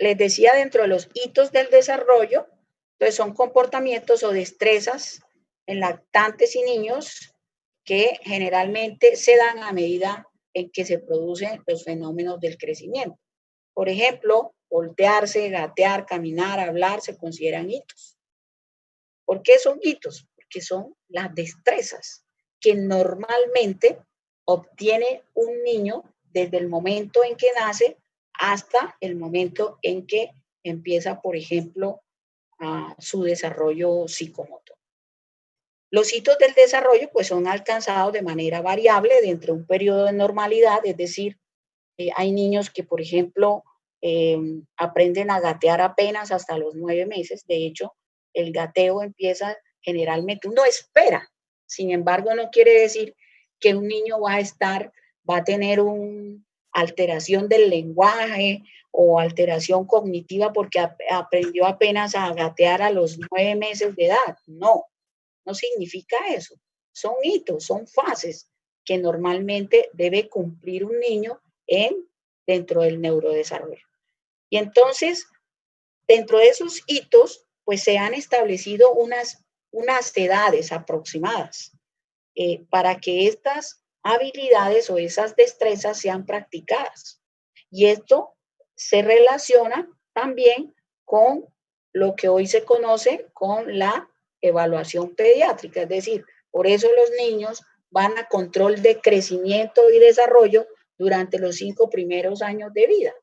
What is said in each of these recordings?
les decía, dentro de los hitos del desarrollo, pues son comportamientos o destrezas en lactantes y niños que generalmente se dan a medida en que se producen los fenómenos del crecimiento. Por ejemplo, voltearse, gatear, caminar, hablar, se consideran hitos. ¿Por qué son hitos? Porque son las destrezas que normalmente obtiene un niño desde el momento en que nace hasta el momento en que empieza, por ejemplo, su desarrollo psicomotor. Los hitos del desarrollo pues son alcanzados de manera variable dentro de un periodo de normalidad, es decir, hay niños que, por ejemplo, aprenden a gatear apenas hasta los 9 meses. De hecho, el gateo empieza generalmente, uno espera. Sin embargo, no quiere decir que un niño va a tener una alteración del lenguaje o alteración cognitiva porque aprendió apenas a gatear a los 9 meses de edad. No, no significa eso. Son hitos, son fases que normalmente debe cumplir un niño dentro del neurodesarrollo. Y entonces, dentro de esos hitos, pues se han establecido unas edades aproximadas para que estas habilidades o esas destrezas sean practicadas. Y esto se relaciona también con lo que hoy se conoce con la evaluación pediátrica, es decir, por eso los niños van a control de crecimiento y desarrollo durante los 5 primeros años de vida.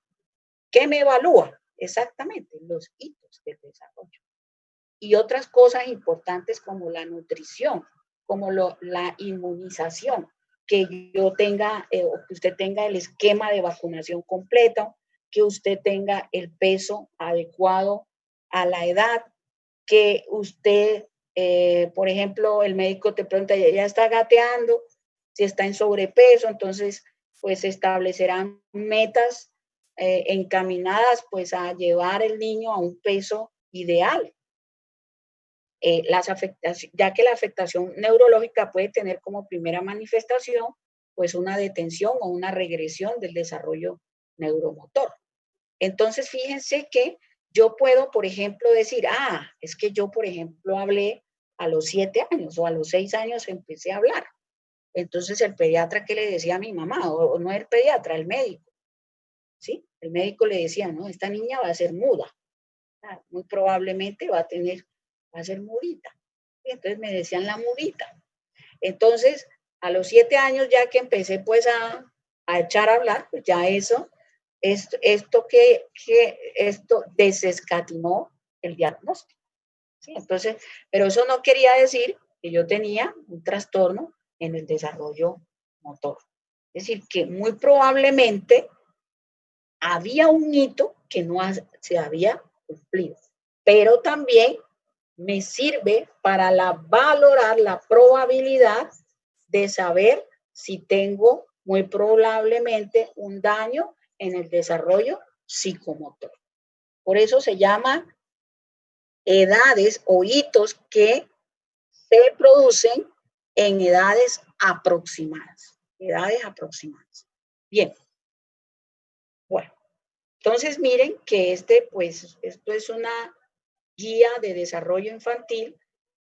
¿Qué me evalúa? Exactamente, los hitos del desarrollo. Y otras cosas importantes como la nutrición, como la inmunización, que yo tenga, o que usted tenga el esquema de vacunación completo, que usted tenga el peso adecuado a la edad, que usted, por ejemplo, el médico te pregunta, ya está gateando, si está en sobrepeso, entonces pues se establecerán metas encaminadas pues a llevar el niño a un peso ideal. Ya que la afectación neurológica puede tener como primera manifestación pues una detención o una regresión del desarrollo neuromotor. Entonces, fíjense que yo puedo, por ejemplo, decir, es que yo, por ejemplo, hablé a los 7 años o a los 6 años empecé a hablar. Entonces, el pediatra, ¿qué le decía a mi mamá? O no el pediatra, el médico. ¿Sí? El médico le decía, no, esta niña va a ser muda. Muy probablemente va a ser mudita. Y entonces me decían la mudita. Entonces, a los 7 años ya que empecé pues a echar a hablar, pues ya esto desescatimó el diagnóstico. ¿Sí? Entonces, pero eso no quería decir que yo tenía un trastorno en el desarrollo motor. Es decir, que muy probablemente había un hito que no se había cumplido, pero también me sirve para valorar la probabilidad de saber si tengo muy probablemente un daño en el desarrollo psicomotor. Por eso se llama edades o hitos que se producen en edades aproximadas. Edades aproximadas. Bien. Bueno, entonces miren que esto es una guía de desarrollo infantil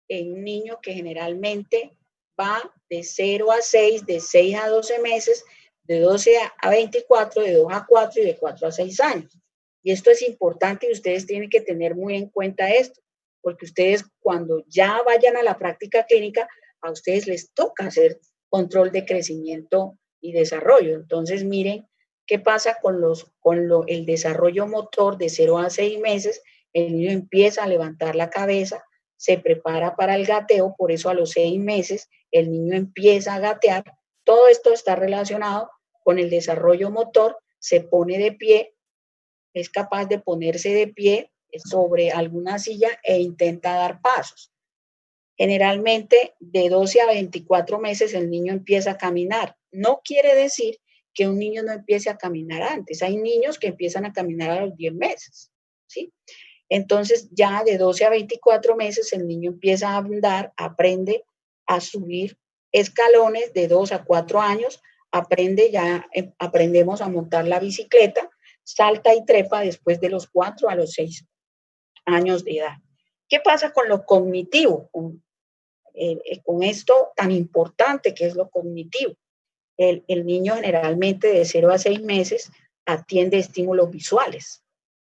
en un niño que generalmente va de 0 a 6, de 6 a 12 meses, de 12 a 24, de 2 a 4 y de 4 a 6 años. Y esto es importante y ustedes tienen que tener muy en cuenta esto, porque ustedes cuando ya vayan a la práctica clínica, a ustedes les toca hacer control de crecimiento y desarrollo. Entonces miren qué pasa con el desarrollo motor de 0 a 6 meses. El niño empieza a levantar la cabeza, se prepara para el gateo, por eso a los 6 meses el niño empieza a gatear. Todo esto está relacionado con el desarrollo motor, se pone de pie, es capaz de ponerse de pie sobre alguna silla e intenta dar pasos. Generalmente de 12 a 24 meses el niño empieza a caminar. No quiere decir que un niño no empiece a caminar antes. Hay niños que empiezan a caminar a los 10 meses, ¿sí? Entonces ya de 12 a 24 meses el niño empieza a andar, aprende a subir escalones. De 2 a 4 años aprendemos a montar la bicicleta. salta y trepa después de los 4 a los 6 años de edad. ¿Qué pasa con lo cognitivo? Con esto tan importante que es lo cognitivo. El niño generalmente de 0 a 6 meses atiende estímulos visuales.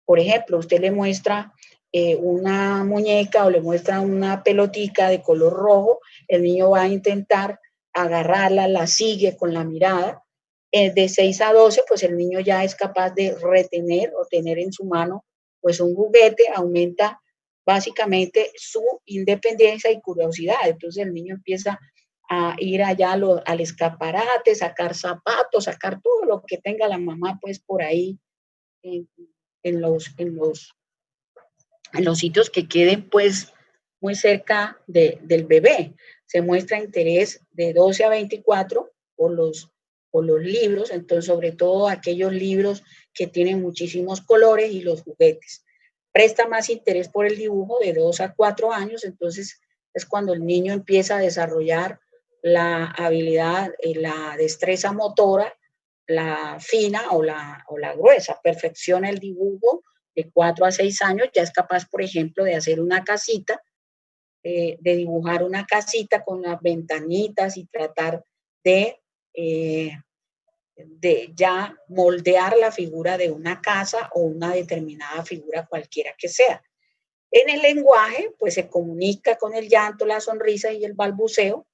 Por ejemplo, usted le muestra una muñeca o le muestra una pelotica de color rojo, el niño va a intentar agarrarla, la sigue con la mirada. De 6 a 12, pues el niño ya es capaz de retener o tener en su mano pues un juguete, aumenta básicamente su independencia y curiosidad. Entonces el niño empieza a ir allá al escaparate, sacar zapatos, sacar todo lo que tenga la mamá pues por ahí en, en los, en los, en los sitios que queden pues muy cerca del bebé. Se muestra interés de 12 a 24 por los libros, entonces sobre todo aquellos libros que tienen muchísimos colores y los juguetes. Presta más interés por el dibujo de 2 a 4 años, entonces es cuando el niño empieza a desarrollar la habilidad, la destreza motora, la fina o la gruesa, perfecciona el dibujo de 4 a 6 años, ya es capaz, por ejemplo, de hacer una casita, de dibujar una casita con las ventanitas y tratar de, eh, de ya moldear la figura de una casa o una determinada figura cualquiera que sea. En el lenguaje, pues se comunica con el llanto, la sonrisa y el balbuceo.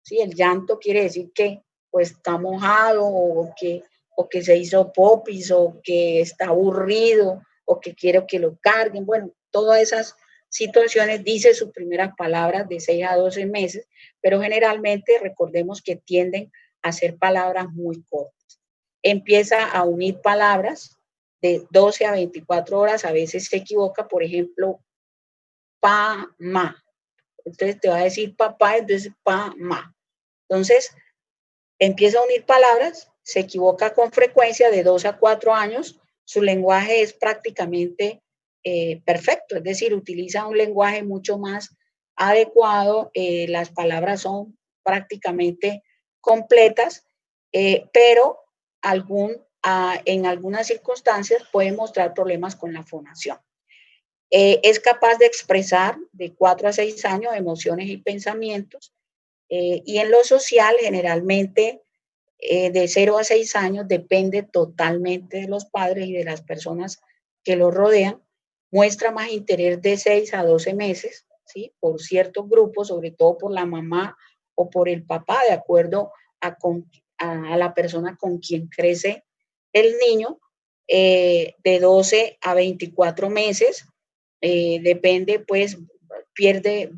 ¿Sí? El llanto quiere decir que pues está mojado o que se hizo popis o que está aburrido o que quiero que lo carguen. Bueno, todas esas situaciones dice sus primeras palabras de 6 a 12 meses, pero generalmente recordemos que tienden a ser palabras muy cortas. Empieza a unir palabras de 12 a 24 horas, a veces se equivoca, por ejemplo, pa, ma. Entonces te va a decir papá, entonces pa, ma. Entonces, empieza a unir palabras, se equivoca con frecuencia de 2 a 4 años, su lenguaje es prácticamente perfecto, es decir, utiliza un lenguaje mucho más adecuado, las palabras son prácticamente completas, pero en algunas circunstancias puede mostrar problemas con la fonación. Es capaz de expresar de 4 a 6 años emociones y pensamientos, y en lo social, generalmente, de 0 a 6 años, depende totalmente de los padres y de las personas que lo rodean. Muestra más interés de 6 a 12 meses, ¿sí? Por ciertos grupos, sobre todo por la mamá o por el papá, de acuerdo a la persona con quien crece el niño. De 12 a 24 meses, depende, pues,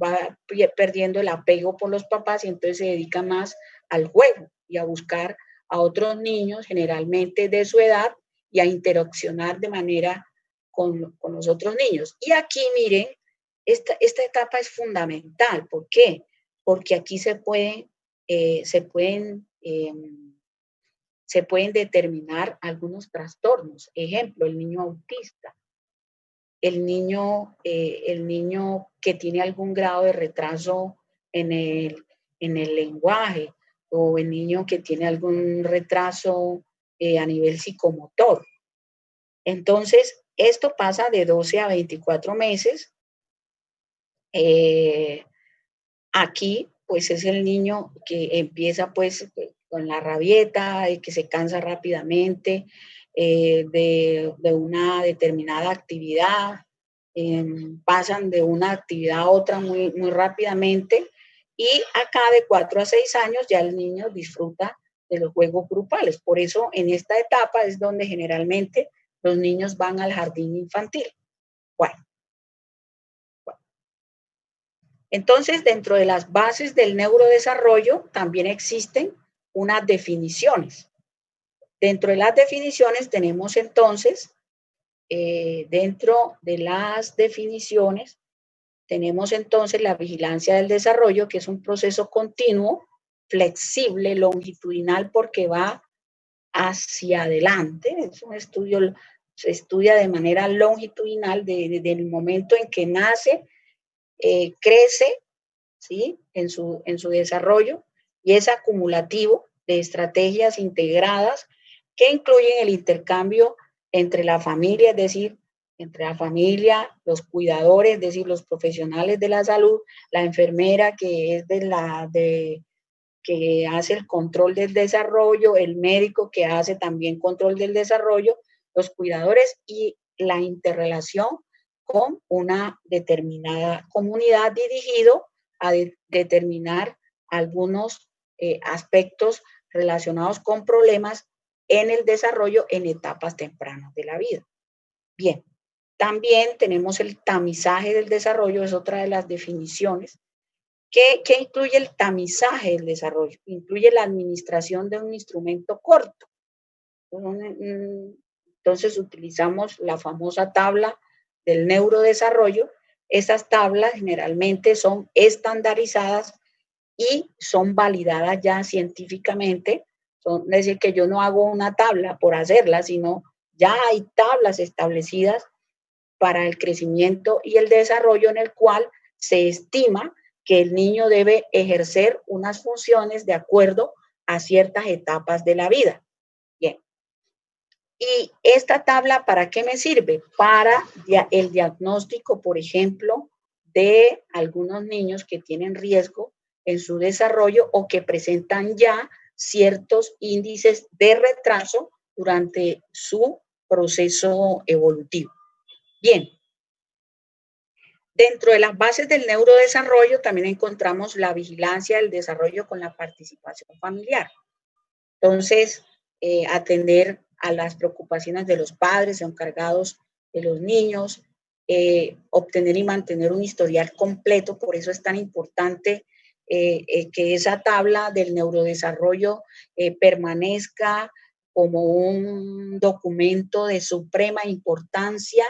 va perdiendo el apego por los papás y entonces se dedica más al juego y a buscar a otros niños, generalmente de su edad, y a interaccionar de manera con los otros niños. Y aquí, miren, esta etapa es fundamental. ¿Por qué? Porque aquí se pueden determinar algunos trastornos. Ejemplo, el niño autista, el niño que tiene algún grado de retraso en en el lenguaje o el niño que tiene algún retraso a nivel psicomotor. Entonces, esto pasa de 12 a 24 meses. Eh, Aquí, pues es el niño que empieza pues con la rabieta, que se cansa rápidamente de una determinada actividad, pasan de una actividad a otra muy rápidamente y acá de 4 a 6 años ya el niño disfruta de los juegos grupales. Por eso en esta etapa es donde generalmente los niños van al jardín infantil. Bueno, entonces, dentro de las bases del neurodesarrollo también existen unas definiciones. Dentro de las definiciones tenemos entonces, dentro de las definiciones, tenemos entonces la vigilancia del desarrollo, que es un proceso continuo, flexible, longitudinal, porque va hacia adelante. Es un estudio, se estudia de manera longitudinal desde el momento en que nace, crece, ¿sí? En su desarrollo y es acumulativo de estrategias integradas que incluyen el intercambio entre la familia, es decir, entre la familia, los cuidadores, es decir, los profesionales de la salud, la enfermera que es que hace el control del desarrollo, el médico que hace también control del desarrollo, los cuidadores y la interrelación con una determinada comunidad dirigido a determinar algunos aspectos relacionados con problemas en el desarrollo en etapas tempranas de la vida. Bien, también tenemos el tamizaje del desarrollo, es otra de las definiciones. ¿Qué incluye el tamizaje del desarrollo? Incluye la administración de un instrumento corto. Entonces utilizamos la famosa tabla del neurodesarrollo. Esas tablas generalmente son estandarizadas y son validadas ya científicamente. Es decir, que yo no hago una tabla por hacerla, sino ya hay tablas establecidas para el crecimiento y el desarrollo en el cual se estima que el niño debe ejercer unas funciones de acuerdo a ciertas etapas de la vida. Bien. ¿Y esta tabla para qué me sirve? Para el diagnóstico, por ejemplo, de algunos niños que tienen riesgo en su desarrollo o que presentan ya ciertos índices de retraso durante su proceso evolutivo. Bien, dentro de las bases del neurodesarrollo también encontramos la vigilancia del desarrollo con la participación familiar. Entonces, atender a las preocupaciones de los padres encargados de los niños, obtener y mantener un historial completo, por eso es tan importante que esa tabla del neurodesarrollo permanezca como un documento de suprema importancia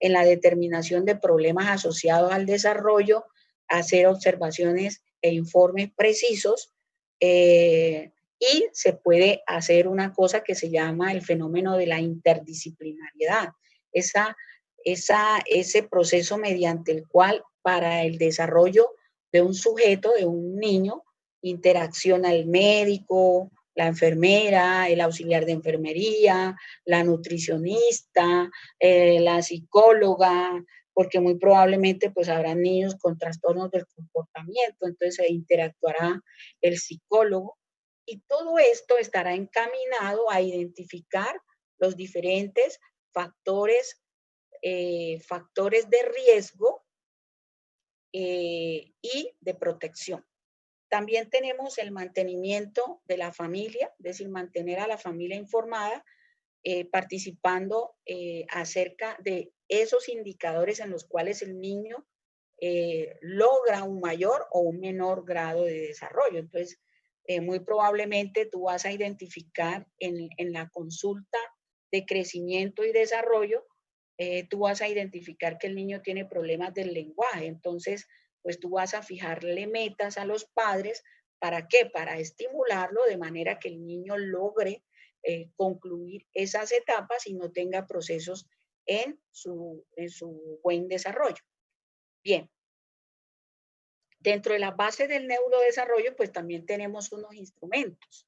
en la determinación de problemas asociados al desarrollo, hacer observaciones e informes precisos, y se puede hacer una cosa que se llama el fenómeno de la interdisciplinariedad, ese proceso mediante el cual para el desarrollo de un sujeto, de un niño, interacciona el médico, la enfermera, el auxiliar de enfermería, la nutricionista, la psicóloga, porque muy probablemente pues habrá niños con trastornos del comportamiento, entonces se interactuará el psicólogo y todo esto estará encaminado a identificar los diferentes factores, factores de riesgo y de protección. También tenemos el mantenimiento de la familia, es decir, mantener a la familia informada, participando acerca de esos indicadores en los cuales el niño logra un mayor o un menor grado de desarrollo. Entonces, muy probablemente tú vas a identificar en la consulta de crecimiento y desarrollo, tú vas a identificar que el niño tiene problemas del lenguaje. Entonces, pues tú vas a fijarle metas a los padres. ¿Para qué? Para estimularlo de manera que el niño logre concluir esas etapas y no tenga procesos en su buen desarrollo. Bien. Dentro de la base del neurodesarrollo, pues también tenemos unos instrumentos.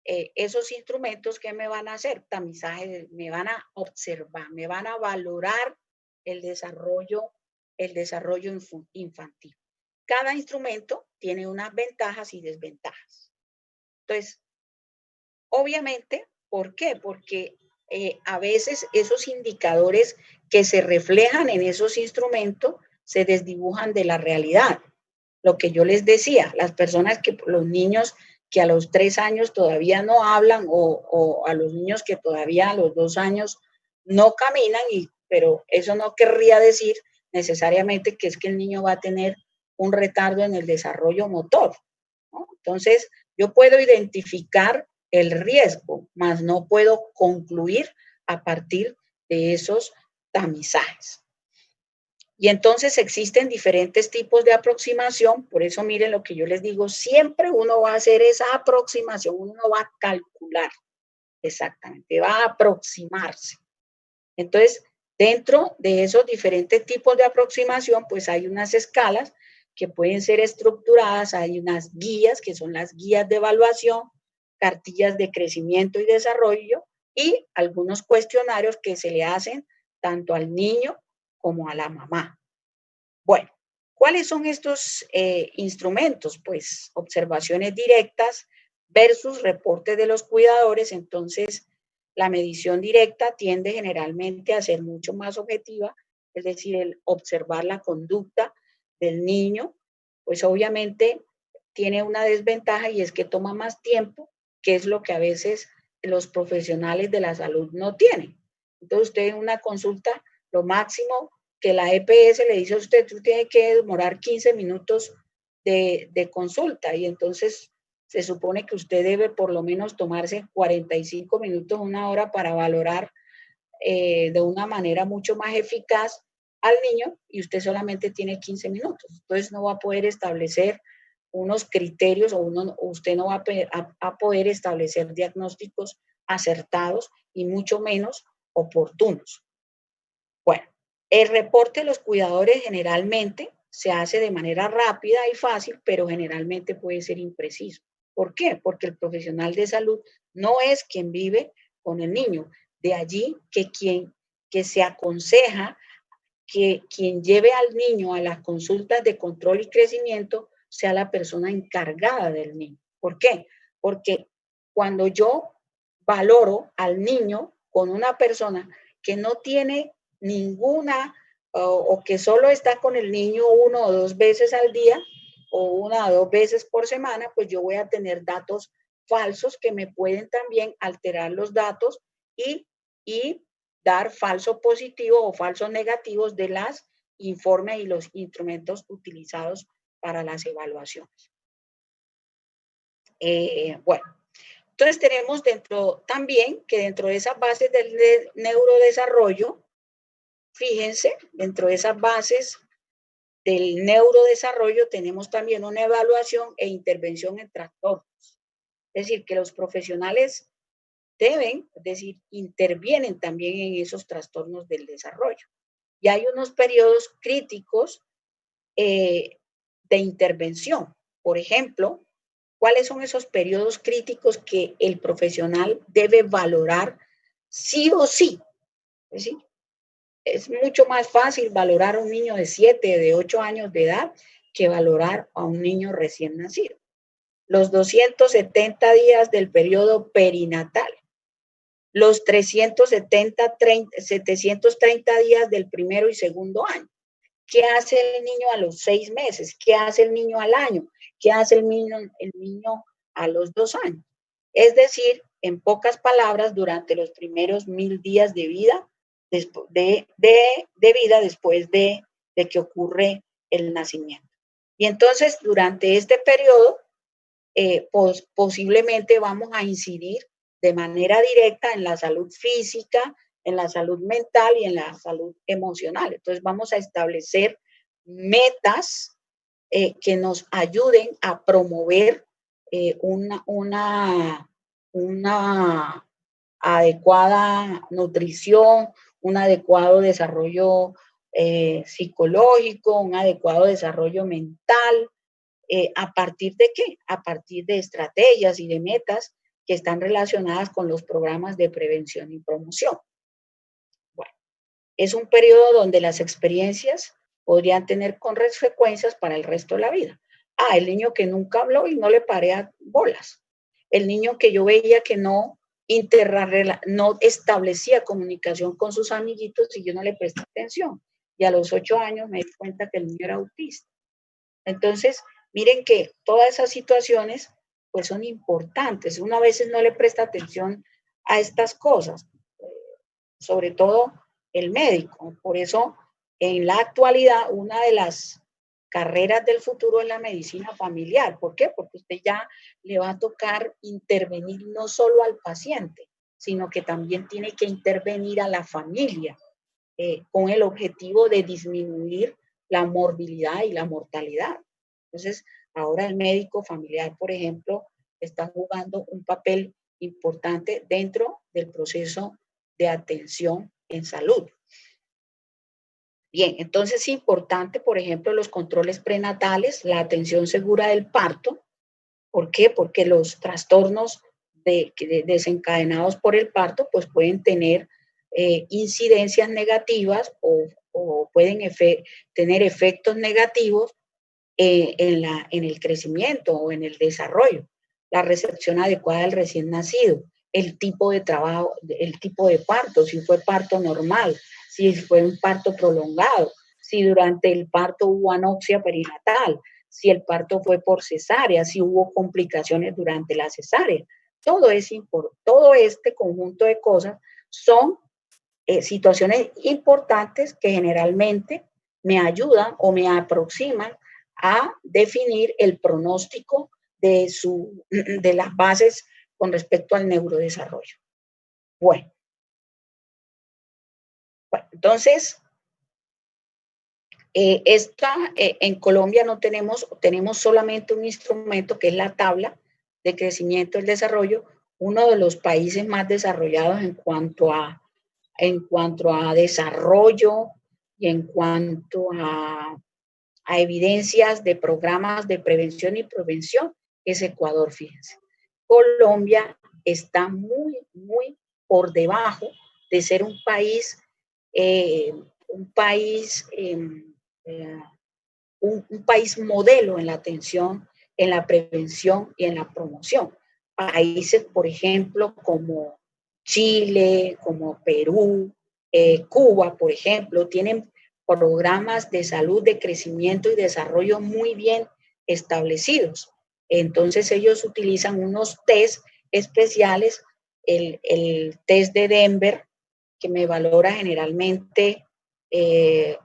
Esos instrumentos, ¿qué me van a hacer? Tamizaje, me van a observar, me van a valorar el desarrollo infantil. Cada instrumento tiene unas ventajas y desventajas. Entonces, obviamente, ¿por qué? Porque a veces esos indicadores que se reflejan en esos instrumentos se desdibujan de la realidad. Lo que yo les decía, las personas los niños que a los 3 años todavía no hablan o a los niños que todavía a los 2 años no caminan, pero eso no querría decir necesariamente que es que el niño va a tener un retardo en el desarrollo motor, ¿no? Entonces, yo puedo identificar el riesgo, mas no puedo concluir a partir de esos tamizajes. Y entonces existen diferentes tipos de aproximación, por eso miren lo que yo les digo, siempre uno va a hacer esa aproximación, uno va a calcular exactamente, va a aproximarse. Entonces, dentro de esos diferentes tipos de aproximación, pues hay unas escalas que pueden ser estructuradas, hay unas guías que son las guías de evaluación, cartillas de crecimiento y desarrollo, y algunos cuestionarios que se le hacen tanto al niño como a la mamá. Bueno, ¿cuáles son estos instrumentos? Pues observaciones directas versus reportes de los cuidadores. Entonces, la medición directa tiende generalmente a ser mucho más objetiva, es decir, el observar la conducta del niño, pues obviamente tiene una desventaja y es que toma más tiempo, que es lo que a veces los profesionales de la salud no tienen. Entonces, usted en una consulta, lo máximo que la EPS le dice a usted, tú tienes que demorar 15 minutos de consulta y entonces se supone que usted debe por lo menos tomarse 45 minutos, una hora para valorar de una manera mucho más eficaz al niño y usted solamente tiene 15 minutos. Entonces no va a poder establecer unos criterios o usted no va a poder establecer diagnósticos acertados y mucho menos oportunos. Bueno, el reporte de los cuidadores generalmente se hace de manera rápida y fácil, pero generalmente puede ser impreciso. ¿Por qué? Porque el profesional de salud no es quien vive con el niño. De allí que se aconseja que quien lleve al niño a las consultas de control y crecimiento sea la persona encargada del niño. ¿Por qué? Porque cuando yo valoro al niño con una persona que no tiene ninguna o que solo está con el niño 1 o 2 veces al día o 1 o 2 veces por semana, pues yo voy a tener datos falsos que me pueden también alterar los datos y dar falso positivo o falsos negativos de las informes y los instrumentos utilizados para las evaluaciones. Bueno, entonces tenemos también que dentro de esas bases del neurodesarrollo, fíjense, dentro de esas bases del neurodesarrollo tenemos también una evaluación e intervención en trastornos. Es decir, que los profesionales deben, es decir, intervienen también en esos trastornos del desarrollo. Y hay unos periodos críticos de intervención. Por ejemplo, ¿cuáles son esos periodos críticos que el profesional debe valorar sí o sí? Es decir, es mucho más fácil valorar a un niño de 7, de 8 años de edad que valorar a un niño recién nacido. Los 270 días del periodo perinatal, los 730 días del primero y segundo año. ¿Qué hace el niño a los 6 meses? ¿Qué hace el niño al año? ¿Qué hace el niño a los 2 años? Es decir, en pocas palabras, durante los primeros 1000 días de vida, vida después de que ocurre el nacimiento. Y entonces, durante este periodo, posiblemente vamos a incidir de manera directa en la salud física, en la salud mental y en la salud emocional. Entonces vamos a establecer metas que nos ayuden a promover una adecuada nutrición, un adecuado desarrollo psicológico, un adecuado desarrollo mental. ¿A partir de qué? A partir de estrategias y de metas que están relacionadas con los programas de prevención y promoción. Bueno, es un periodo donde las experiencias podrían tener consecuencias para el resto de la vida. El niño que nunca habló y no le paré a bolas. El niño que yo veía que no establecía comunicación con sus amiguitos y yo no le presté atención. Y a los 8 años me di cuenta que el niño era autista. Entonces, miren que todas esas situaciones pues son importantes. Uno a veces no le presta atención a estas cosas, sobre todo el médico. Por eso, en la actualidad, una de las carreras del futuro es la medicina familiar. ¿Por qué? Porque usted ya le va a tocar intervenir no solo al paciente, sino que también tiene que intervenir a la familia con el objetivo de disminuir la morbilidad y la mortalidad. Entonces, ahora el médico familiar, por ejemplo, está jugando un papel importante dentro del proceso de atención en salud. Bien, entonces es importante, por ejemplo, los controles prenatales, la atención segura del parto. ¿Por qué? Porque los trastornos desencadenados por el parto, pues pueden tener incidencias negativas o pueden tener efectos negativos en el crecimiento o en el desarrollo. La recepción adecuada del recién nacido, el tipo de trabajo, el tipo de parto, si fue parto normal, si fue un parto prolongado, si durante el parto hubo anoxia perinatal, si el parto fue por cesárea, si hubo complicaciones durante la cesárea. Todo este conjunto de cosas son situaciones importantes que generalmente me ayudan o me aproximan a definir el pronóstico de las bases con respecto al neurodesarrollo. Bueno, entonces, en Colombia no tenemos solamente un instrumento que es la tabla de crecimiento y desarrollo, uno de los países más desarrollados en cuanto a desarrollo y en cuanto a evidencias de programas de prevención y prevención es Ecuador, fíjense. Colombia está muy, muy por debajo de ser un país, un país modelo en la atención, en la prevención y en la promoción. Países, por ejemplo, como Chile, como Perú, Cuba, por ejemplo, tienen programas de salud, de crecimiento y desarrollo muy bien establecidos. Entonces ellos utilizan unos test especiales, el test de Denver, que me valora generalmente el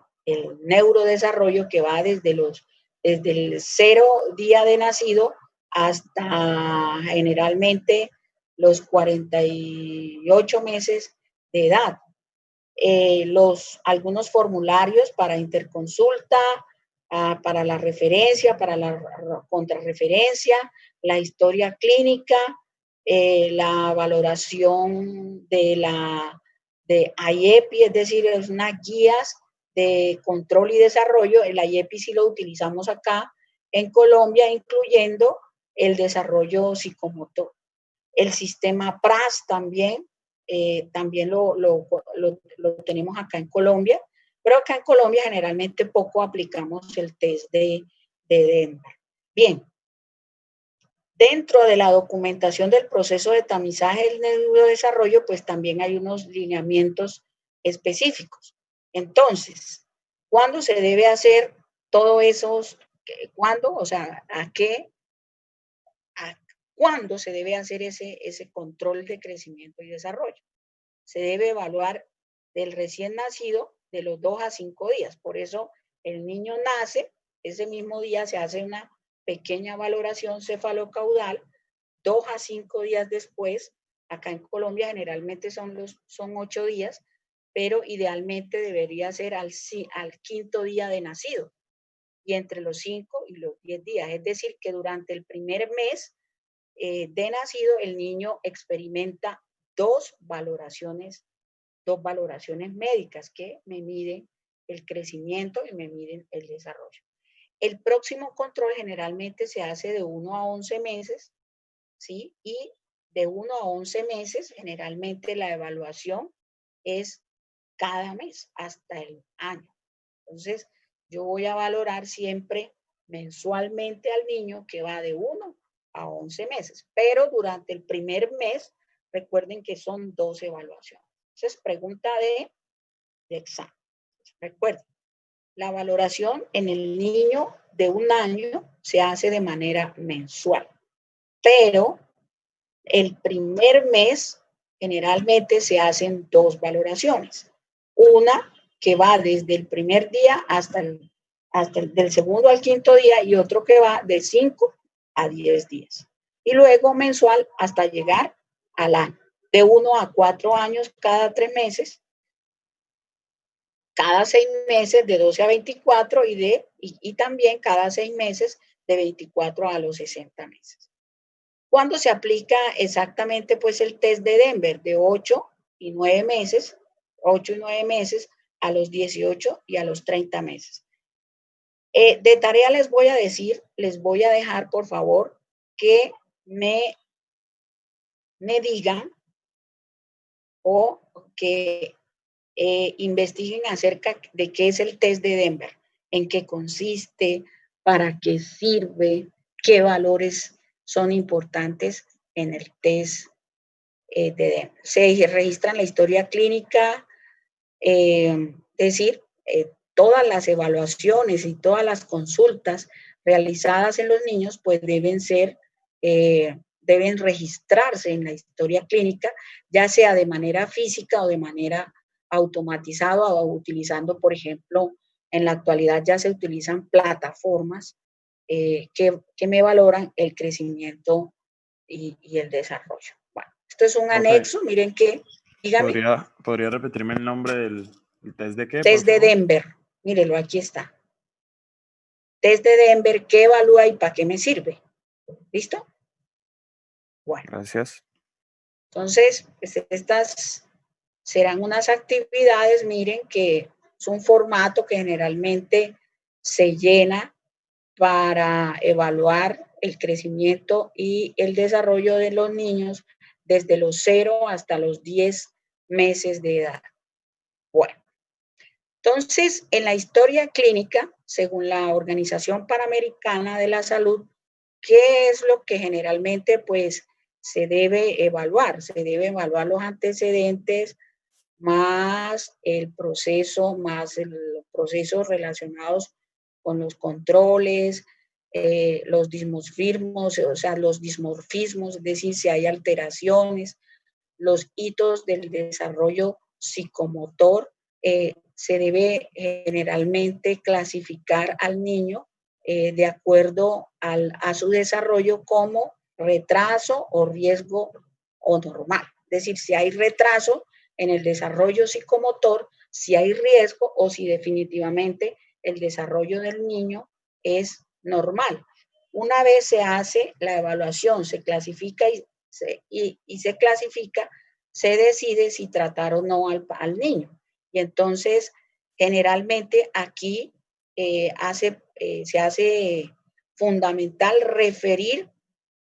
neurodesarrollo, que va desde el 0 día de nacido hasta generalmente los 48 meses de edad. Algunos formularios para interconsulta, para la referencia, para la contrarreferencia, la historia clínica, la valoración de IEPI, es decir, es unas guías de control y desarrollo. El IEPI sí lo utilizamos acá en Colombia, incluyendo el desarrollo psicomotor. El sistema PRAS también lo tenemos acá en Colombia, pero acá en Colombia generalmente poco aplicamos el test de Denver. Bien, dentro de la documentación del proceso de tamizaje del neurodesarrollo, pues también hay unos lineamientos específicos. Entonces, ¿cuándo se debe hacer todo esos? ¿Cuándo? O sea, ¿cuándo se debe hacer ese control de crecimiento y desarrollo? Se debe evaluar del recién nacido de los 2 a 5 días. Por eso el niño nace, ese mismo día se hace una pequeña valoración cefalocaudal, 2 a 5 días después, acá en Colombia generalmente son 8 días, pero idealmente debería ser al quinto día de nacido y entre los 5 y los 10 días. Es decir, que durante el primer mes de nacido el niño experimenta dos valoraciones médicas que me miden el crecimiento y me miden el desarrollo. El próximo control generalmente se hace de 1 a 11 meses, ¿sí? Y de 1 a 11 meses generalmente la evaluación es cada mes hasta el año. Entonces, yo voy a valorar siempre mensualmente al niño que va de 1 a 11 meses, pero durante el primer mes, recuerden que son 2 evaluaciones. Entonces, pregunta de examen. Recuerden, la valoración en el niño de 1 año se hace de manera mensual, pero el primer mes generalmente se hacen 2 valoraciones. Una que va desde el primer día hasta del segundo al quinto día y otro que va de 5 a 10 días. Y luego mensual hasta llegar al año. De 1 a 4 años cada 3 meses, cada 6 meses de 12 a 24 y también cada 6 meses de 24 a los 60 meses. ¿Cuándo se aplica exactamente pues el test de Denver? De 8 y 9 meses, 8 y 9 meses a los 18 y a los 30 meses. De tarea les voy a dejar por favor que me me digan o que investiguen acerca de qué es el test de Denver, en qué consiste, para qué sirve, qué valores son importantes en el test de Denver. Se registra en la historia clínica, es decir, todas las evaluaciones y todas las consultas realizadas en los niños pues deben registrarse en la historia clínica, ya sea de manera física o de manera automatizada o utilizando, por ejemplo, en la actualidad ya se utilizan plataformas que me valoran el crecimiento y el desarrollo. Bueno, esto es un Profe, anexo, miren que, dígame. ¿podría repetirme el nombre del test de qué, por Test de favor? Denver, mírelo, aquí está. Test de Denver, ¿qué evalúa y para qué me sirve? ¿Listo? Bueno, Gracias. entonces, pues, estas serán unas actividades, miren, que es un formato que generalmente se llena para evaluar el crecimiento y el desarrollo de los niños desde los 0 hasta los 10 meses de edad. Bueno, entonces, en la historia clínica, según la Organización Panamericana de la Salud, ¿qué es lo que generalmente pues se debe evaluar? Se debe evaluar los antecedentes más el proceso, más los procesos relacionados con los controles, los dismorfismos, o sea, los dismorfismos, es decir, si hay alteraciones, los hitos del desarrollo psicomotor. Se debe generalmente clasificar al niño de acuerdo a su desarrollo como retraso o riesgo o normal. Es decir, si hay retraso en el desarrollo psicomotor, si hay riesgo o si definitivamente el desarrollo del niño es normal. Una vez se hace la evaluación, se clasifica y se clasifica, se decide si tratar o no al niño. Y entonces, generalmente aquí se hace fundamental referir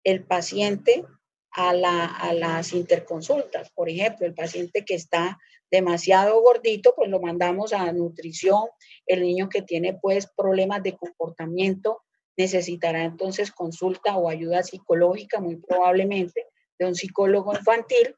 el paciente a las interconsultas. Por ejemplo, el paciente que está demasiado gordito, pues lo mandamos a nutrición. El niño que tiene pues problemas de comportamiento necesitará entonces consulta o ayuda psicológica, muy probablemente, de un psicólogo infantil.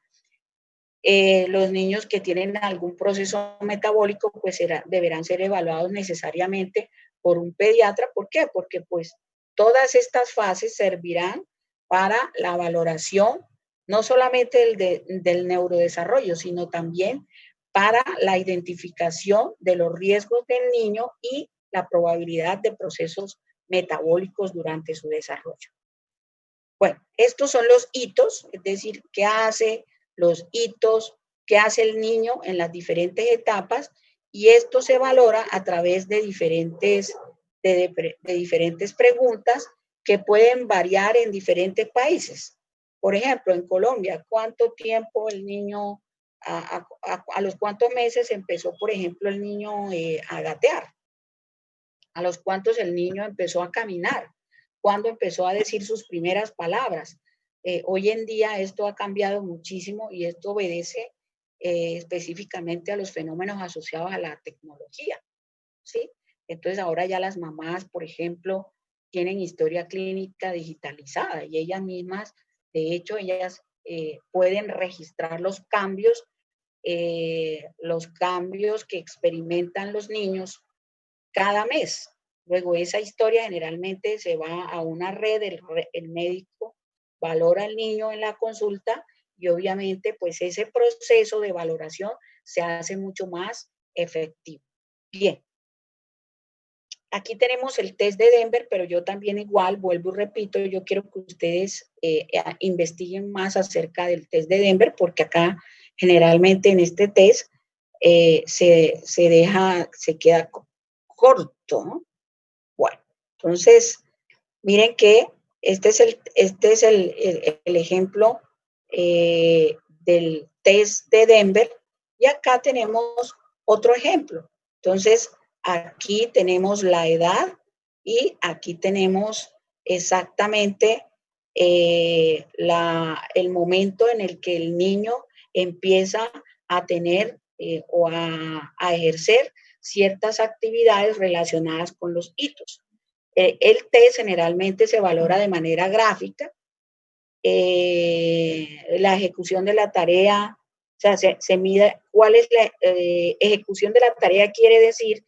Los niños que tienen algún proceso metabólico, pues deberán ser evaluados necesariamente por un pediatra. ¿Por qué? Porque pues todas estas fases servirán para la valoración, no solamente del neurodesarrollo, sino también para la identificación de los riesgos del niño y la probabilidad de procesos metabólicos durante su desarrollo. Bueno, estos son los hitos, es decir, qué hace los hitos, qué hace el niño en las diferentes etapas, y esto se valora a través de diferentes preguntas que pueden variar en diferentes países. Por ejemplo, en Colombia, ¿cuánto tiempo el niño, a los cuántos meses empezó, por ejemplo, el niño a gatear? ¿A los cuántos el niño empezó a caminar? ¿Cuándo empezó a decir sus primeras palabras? Hoy en día esto ha cambiado muchísimo y esto obedece específicamente a los fenómenos asociados a la tecnología, ¿sí? Entonces ahora ya las mamás, por ejemplo, tienen historia clínica digitalizada y ellas mismas, de hecho, ellas pueden registrar los cambios que experimentan los niños cada mes. Luego esa historia generalmente se va a una red, el médico valora al niño en la consulta y obviamente pues ese proceso de valoración se hace mucho más efectivo. Bien, aquí tenemos el test de Denver, pero yo también igual, vuelvo y repito, yo quiero que ustedes investiguen más acerca del test de Denver, porque acá generalmente en este test se queda corto, ¿no? Bueno, entonces, miren que este es el ejemplo del test de Denver y acá tenemos otro ejemplo. Entonces, aquí tenemos la edad y aquí tenemos exactamente el momento en el que el niño empieza a tener o a ejercer ciertas actividades relacionadas con los hitos. El test generalmente se valora de manera gráfica. La ejecución de la tarea, o sea, se mide cuál es la ejecución de la tarea, quiere decir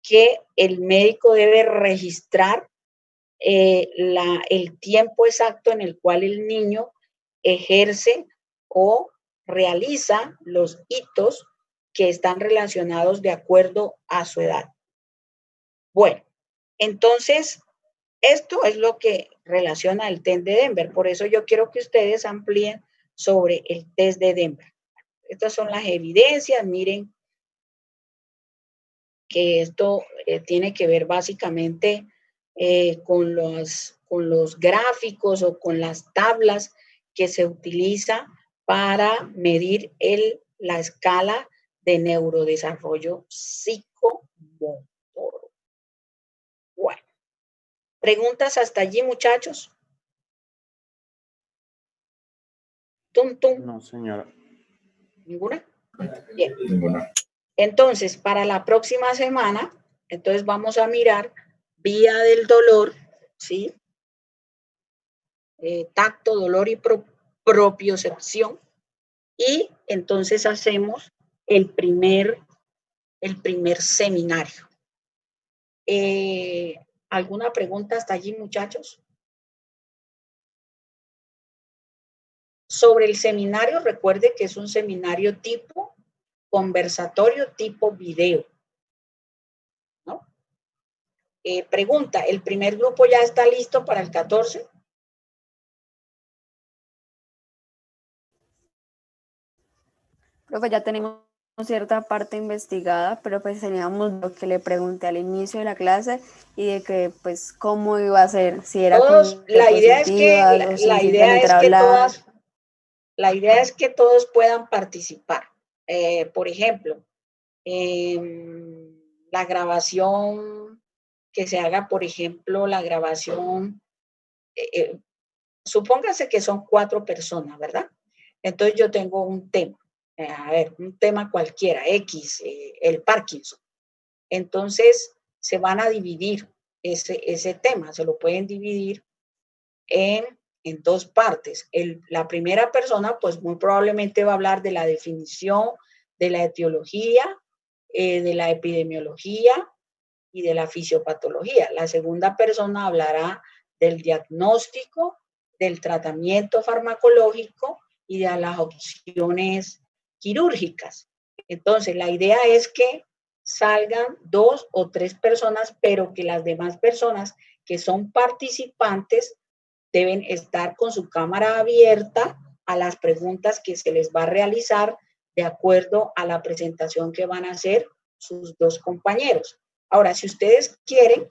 que el médico debe registrar el tiempo exacto en el cual el niño ejerce o realiza los hitos que están relacionados de acuerdo a su edad. Bueno, entonces, esto es lo que relaciona el test de Denver. Por eso yo quiero que ustedes amplíen sobre el test de Denver. Estas son las evidencias. Miren que esto tiene que ver básicamente con los gráficos o con las tablas que se utiliza para medir la escala de neurodesarrollo psicomotor. Bueno, ¿preguntas hasta allí, muchachos? ¿Tum, tum? No, señora. ¿Ninguna? Bien. Ninguna. Entonces, para la próxima semana, entonces vamos a mirar vía del dolor, ¿sí? Tacto, dolor y propiocepción. Y entonces hacemos el primer seminario. ¿Alguna pregunta hasta allí, muchachos? Sobre el seminario, recuerde que es un seminario tipo conversatorio, tipo video, ¿no? Pregunta, ¿el primer grupo ya está listo para el 14? Profe, ya tenemos cierta parte investigada, pero pues teníamos lo que le pregunté al inicio de la clase y de que pues cómo iba a ser, si era Todos, con la idea es diapositivas o si simplemente era hablar. La idea es que todos puedan participar. Por ejemplo, la grabación que se haga, por ejemplo, la grabación, supóngase que son 4 personas, ¿verdad? Entonces yo tengo un tema, a ver, un tema cualquiera, X, el Parkinson. Entonces se van a dividir ese tema, se lo pueden dividir en 2 partes. La primera persona, pues muy probablemente va a hablar de la definición, de la etiología, de la epidemiología y de la fisiopatología. La segunda persona hablará del diagnóstico, del tratamiento farmacológico y de las opciones quirúrgicas. Entonces, la idea es que salgan 2 o 3 personas, pero que las demás personas que son participantes deben estar con su cámara abierta a las preguntas que se les va a realizar de acuerdo a la presentación que van a hacer sus 2 compañeros. Ahora, si ustedes quieren,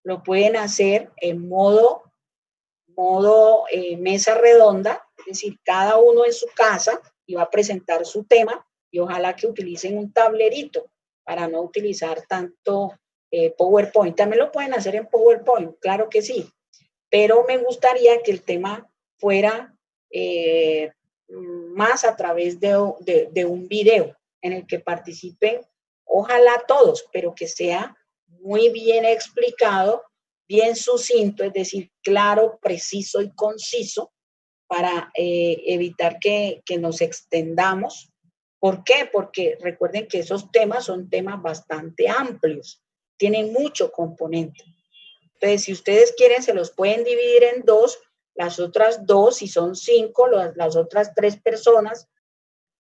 lo pueden hacer en modo mesa redonda, es decir, cada uno en su casa y va a presentar su tema y ojalá que utilicen un tablerito para no utilizar tanto PowerPoint. También lo pueden hacer en PowerPoint, claro que sí, pero me gustaría que el tema fuera más a través de un video en el que participen, ojalá todos, pero que sea muy bien explicado, bien sucinto, es decir, claro, preciso y conciso, para evitar que nos extendamos. ¿Por qué? Porque recuerden que esos temas son temas bastante amplios, tienen mucho componente. Entonces, si ustedes quieren, se los pueden dividir en 2, las otras 2, si son 5, las otras 3 personas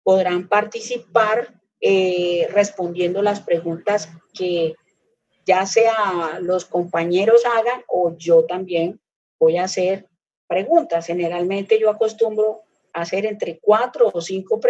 podrán participar respondiendo las preguntas que ya sea los compañeros hagan o yo también voy a hacer preguntas. Generalmente yo acostumbro a hacer entre 4 o 5 preguntas